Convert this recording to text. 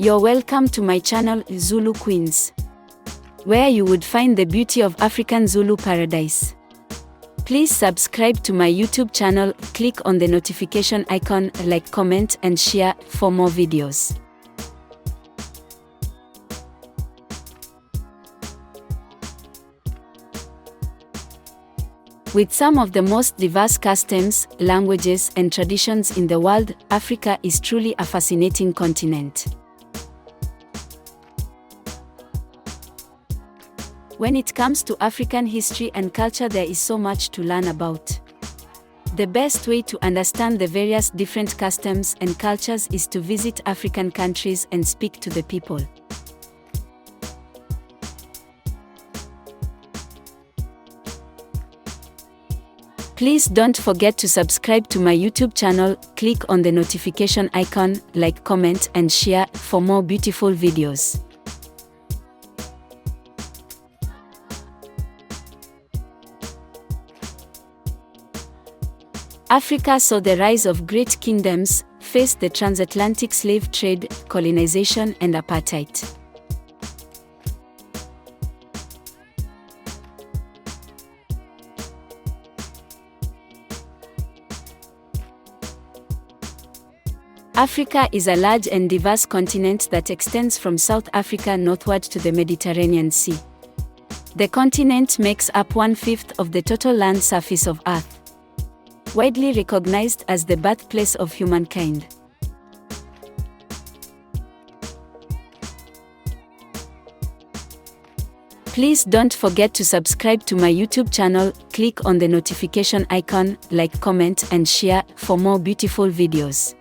You're welcome to my channel Zulu Queens, where you would find the beauty of African Zulu paradise. Please subscribe to my YouTube channel, click on the notification icon, like, comment and share for more videos. With some of the most diverse customs, languages and traditions in the world, Africa is truly a fascinating continent. When it comes to African history and culture, there is so much to learn about. The best way to understand the various different customs and cultures is to visit African countries and speak to the people. Please don't forget to subscribe to my YouTube channel, click on the notification icon, like, comment and share for more beautiful videos. Africa saw the rise of great kingdoms, faced the transatlantic slave trade, colonization and apartheid. Africa is a large and diverse continent that extends from South Africa northward to the Mediterranean Sea. The continent makes up 1/5 of the total land surface of Earth, widely recognized as the birthplace of humankind. Please don't forget to subscribe to my YouTube channel, click on the notification icon, like, comment and share for more beautiful videos.